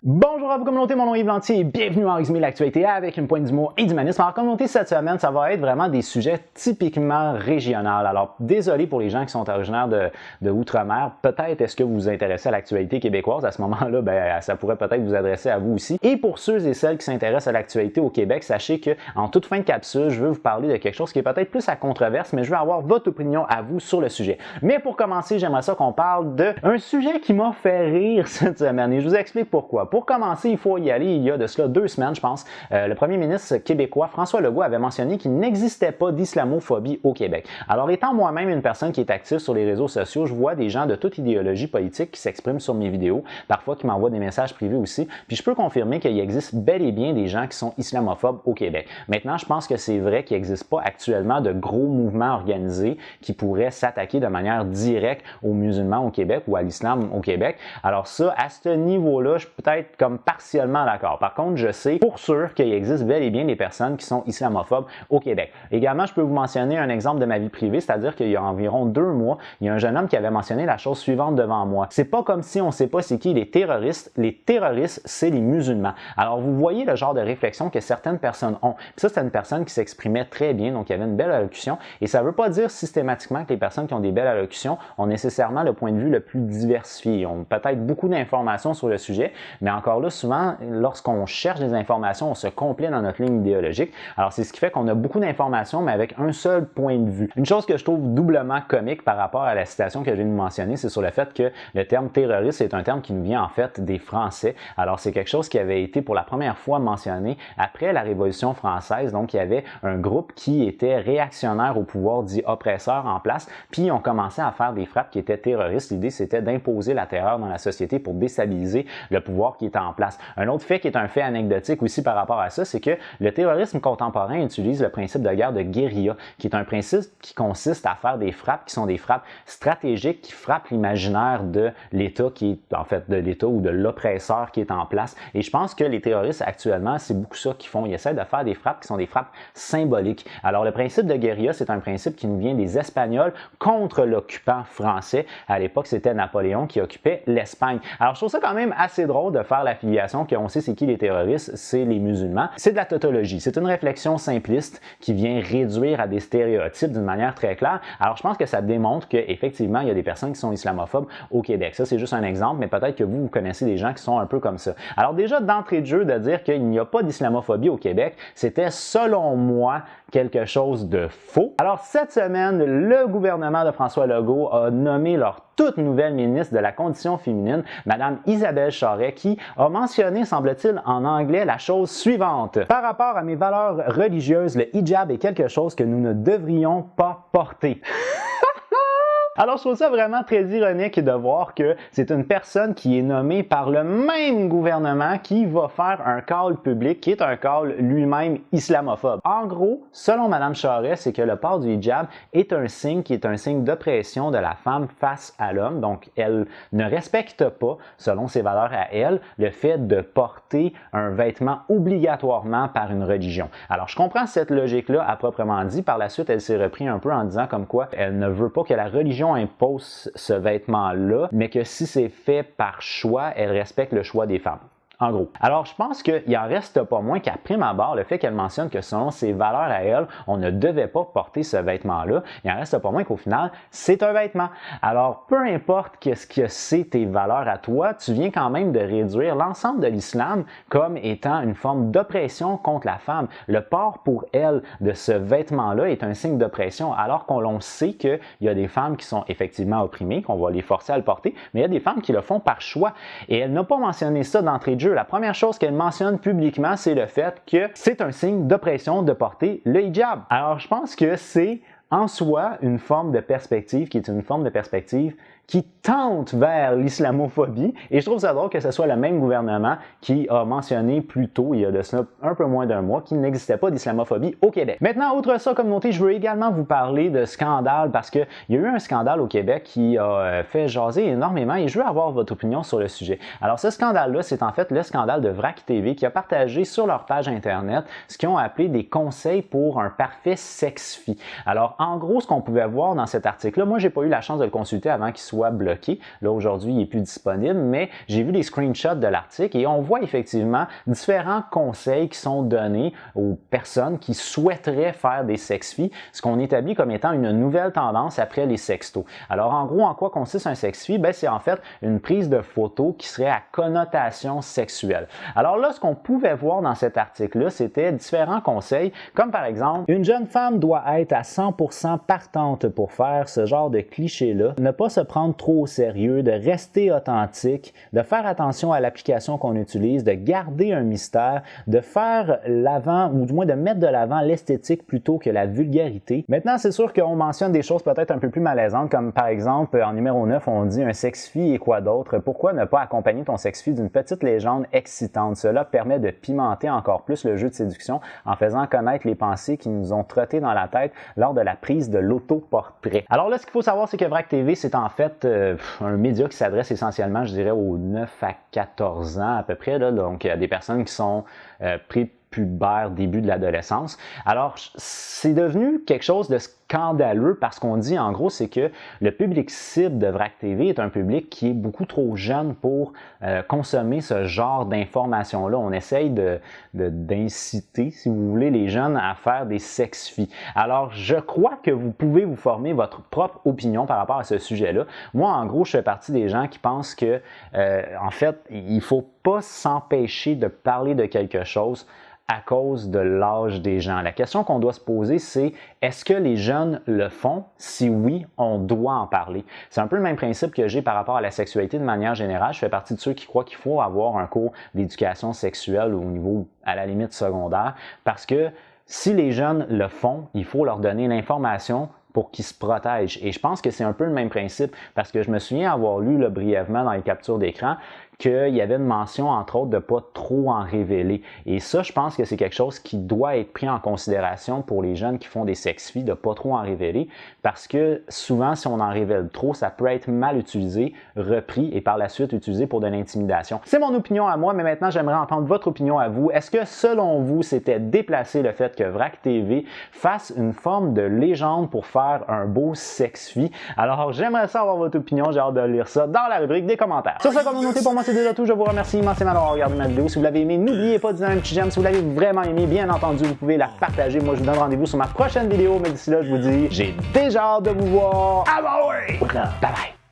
Bonjour à vous communauté, mon nom est Yves Lantier et bienvenue à Résumer l'actualité avec une pointe d'humour et d'humanisme. Alors communauté, cette semaine, ça va être vraiment des sujets typiquement régionaux. Alors désolé pour les gens qui sont originaires de Outre-mer, peut-être est-ce que vous vous intéressez à l'actualité québécoise, à ce moment-là, ça pourrait peut-être vous adresser à vous aussi. Et pour ceux et celles qui s'intéressent à l'actualité au Québec, sachez que en toute fin de capsule, je veux vous parler de quelque chose qui est peut-être plus à controverse, mais je veux avoir votre opinion à vous sur le sujet. Mais pour commencer, j'aimerais ça qu'on parle d'un sujet qui m'a fait rire cette semaine et je vous explique pourquoi. Pour commencer, il faut y aller. Il y a de cela 2 semaines, je pense, le premier ministre québécois, François Legault, avait mentionné qu'il n'existait pas d'islamophobie au Québec. Alors, étant moi-même une personne qui est active sur les réseaux sociaux, je vois des gens de toute idéologie politique qui s'expriment sur mes vidéos, parfois qui m'envoient des messages privés aussi, puis je peux confirmer qu'il existe bel et bien des gens qui sont islamophobes au Québec. Maintenant, je pense que c'est vrai qu'il n'existe pas actuellement de gros mouvements organisés qui pourraient s'attaquer de manière directe aux musulmans au Québec ou à l'islam au Québec. Alors ça, à ce niveau-là, je peux peut-être comme partiellement d'accord. Par contre, je sais pour sûr qu'il existe bel et bien des personnes qui sont islamophobes au Québec. Également, je peux vous mentionner un exemple de ma vie privée, c'est-à-dire qu'il y a environ 2 mois, il y a un jeune homme qui avait mentionné la chose suivante devant moi. C'est pas comme si on sait pas c'est qui les terroristes. Les terroristes, c'est les musulmans. Alors, vous voyez le genre de réflexion que certaines personnes ont. Puis ça, c'était une personne qui s'exprimait très bien, donc il y avait une belle allocution. Et ça veut pas dire systématiquement que les personnes qui ont des belles allocutions ont nécessairement le point de vue le plus diversifié. Ils ont peut-être beaucoup d'informations sur le sujet, mais encore là, souvent, lorsqu'on cherche des informations, on se complaît dans notre ligne idéologique. Alors, c'est ce qui fait qu'on a beaucoup d'informations, mais avec un seul point de vue. Une chose que je trouve doublement comique par rapport à la citation que je viens de mentionner, c'est sur le fait que le terme terroriste est un terme qui nous vient en fait des Français. Alors, c'est quelque chose qui avait été pour la première fois mentionné après la Révolution française. Donc, il y avait un groupe qui était réactionnaire au pouvoir dit oppresseur en place, puis on commençait à faire des frappes qui étaient terroristes. L'idée, c'était d'imposer la terreur dans la société pour déstabiliser le pouvoir qui était en place. Un autre fait qui est un fait anecdotique aussi par rapport à ça, c'est que le terrorisme contemporain utilise le principe de guerre de guérilla, qui est un principe qui consiste à faire des frappes qui sont des frappes stratégiques qui frappent l'imaginaire de l'État qui est en fait de l'État ou de l'oppresseur qui est en place. Et je pense que les terroristes actuellement, c'est beaucoup ça qu'ils font. Ils essaient de faire des frappes qui sont des frappes symboliques. Alors le principe de guérilla, c'est un principe qui nous vient des Espagnols contre l'occupant français. À l'époque, c'était Napoléon qui occupait l'Espagne. Alors je trouve ça quand même assez drôle de faire l'affiliation qu'on sait c'est qui les terroristes, c'est les musulmans. C'est de la tautologie. C'est une réflexion simpliste qui vient réduire à des stéréotypes d'une manière très claire. Alors je pense que ça démontre qu'effectivement, il y a des personnes qui sont islamophobes au Québec. Ça, c'est juste un exemple, mais peut-être que vous connaissez des gens qui sont un peu comme ça. Alors déjà, d'entrée de jeu, de dire qu'il n'y a pas d'islamophobie au Québec, c'était selon moi quelque chose de faux. Alors cette semaine, le gouvernement de François Legault a nommé leur toute nouvelle ministre de la Condition féminine, Madame Isabelle Charest, qui a mentionné, semble-t-il, en anglais la chose suivante. Par rapport à mes valeurs religieuses, le hijab est quelque chose que nous ne devrions pas porter. Alors, je trouve ça vraiment très ironique de voir que c'est une personne qui est nommée par le même gouvernement qui va faire un call public qui est un call lui-même islamophobe. En gros, selon Mme Charest, c'est que le port du hijab est un signe qui est un signe d'oppression de la femme face à l'homme. Donc, elle ne respecte pas, selon ses valeurs à elle, le fait de porter un vêtement obligatoirement par une religion. Alors, je comprends cette logique-là à proprement dit. Par la suite, elle s'est repris un peu en disant comme quoi elle ne veut pas que la religion impose ce vêtement-là, mais que si c'est fait par choix, elle respecte le choix des femmes. En gros. Alors, je pense qu'il en reste pas moins qu'à prime abord, le fait qu'elle mentionne que selon ses valeurs à elle, on ne devait pas porter ce vêtement-là, il en reste pas moins qu'au final, c'est un vêtement. Alors, peu importe qu'est-ce que c'est tes valeurs à toi, tu viens quand même de réduire l'ensemble de l'islam comme étant une forme d'oppression contre la femme. Le port pour elle de ce vêtement-là est un signe d'oppression, alors qu'on sait qu'il y a des femmes qui sont effectivement opprimées, qu'on va les forcer à le porter, mais il y a des femmes qui le font par choix. Et elle n'a pas mentionné ça d'entrée de jeu. La première chose qu'elle mentionne publiquement, c'est le fait que c'est un signe d'oppression de porter le hijab. Alors, je pense que c'est en soi une forme de perspective qui est une forme de perspective qui tente vers l'islamophobie. Et je trouve ça drôle que ce soit le même gouvernement qui a mentionné plus tôt, il y a de cela un peu moins d'un mois, qu'il n'existait pas d'islamophobie au Québec. Maintenant, outre ça, communauté, je veux également vous parler de scandale parce qu'il y a eu un scandale au Québec qui a fait jaser énormément et je veux avoir votre opinion sur le sujet. Alors, ce scandale-là, c'est en fait le scandale de Vrac TV qui a partagé sur leur page Internet ce qu'ils ont appelé des conseils pour un parfait sex-fi. Alors, en gros, ce qu'on pouvait voir dans cet article-là, moi, j'ai pas eu la chance de le consulter avant qu'il soit soit bloqué. Là, aujourd'hui, il n'est plus disponible, mais j'ai vu des screenshots de l'article et on voit effectivement différents conseils qui sont donnés aux personnes qui souhaiteraient faire des sex-filles, ce qu'on établit comme étant une nouvelle tendance après les sextos. Alors, en gros, en quoi consiste un sex-fille? Ben, c'est en fait une prise de photo qui serait à connotation sexuelle. Alors là, ce qu'on pouvait voir dans cet article-là, c'était différents conseils, comme par exemple, une jeune femme doit être à 100% partante pour faire ce genre de cliché-là, ne pas se prendre trop au sérieux, de rester authentique, de faire attention à l'application qu'on utilise, de garder un mystère, de faire l'avant, ou du moins de mettre de l'avant l'esthétique plutôt que la vulgarité. Maintenant, c'est sûr qu'on mentionne des choses peut-être un peu plus malaisantes, comme par exemple, en numéro 9, on dit un sex-fille et quoi d'autre. Pourquoi ne pas accompagner ton sex-fille d'une petite légende excitante? Cela permet de pimenter encore plus le jeu de séduction en faisant connaître les pensées qui nous ont trotté dans la tête lors de la prise de l'autoportrait. Alors là, ce qu'il faut savoir, c'est que VRAC TV, c'est en fait un média qui s'adresse essentiellement, je dirais, aux 9 à 14 ans à peu près. Là. Donc, il y a des personnes qui sont prépubères, début de l'adolescence. Alors, c'est devenu quelque chose de scandaleux parce qu'on dit, en gros, c'est que le public cible de VRAC TV est un public qui est beaucoup trop jeune pour consommer ce genre d'informations-là. On essaye d'inciter, si vous voulez, les jeunes à faire des sex-filles. Alors, je crois que vous pouvez vous former votre propre opinion par rapport à ce sujet-là. Moi, en gros, je fais partie des gens qui pensent que, en fait, il ne faut pas s'empêcher de parler de quelque chose à cause de l'âge des gens. La question qu'on doit se poser, c'est est-ce que les jeunes le font? Si oui, on doit en parler. C'est un peu le même principe que j'ai par rapport à la sexualité de manière générale. Je fais partie de ceux qui croient qu'il faut avoir un cours d'éducation sexuelle au niveau, à la limite, secondaire, parce que si les jeunes le font, il faut leur donner l'information pour qu'ils se protègent. Et je pense que c'est un peu le même principe, parce que je me souviens avoir lu là, brièvement dans les captures d'écran qu'il y avait une mention, entre autres, de ne pas trop en révéler. Et ça, je pense que c'est quelque chose qui doit être pris en considération pour les jeunes qui font des sex-filles, de ne pas trop en révéler, parce que souvent, si on en révèle trop, ça peut être mal utilisé, repris et par la suite utilisé pour de l'intimidation. C'est mon opinion à moi, mais maintenant, j'aimerais entendre votre opinion à vous. Est-ce que, selon vous, c'était déplacé le fait que VRAC TV fasse une forme de légende pour faire un beau sex-fille? Alors, j'aimerais savoir votre opinion. J'ai hâte de lire ça dans la rubrique des commentaires. Sur ce, communauté, pour moi, c'est déjà tout. Je vous remercie immensément d'avoir regardé ma vidéo. Si vous l'avez aimé, n'oubliez pas de donner un petit j'aime. Si vous l'avez vraiment aimé, bien entendu, vous pouvez la partager. Moi, je vous donne rendez-vous sur ma prochaine vidéo. Mais d'ici là, je vous dis, j'ai déjà hâte de vous voir. Ah bah oui! Bye bye!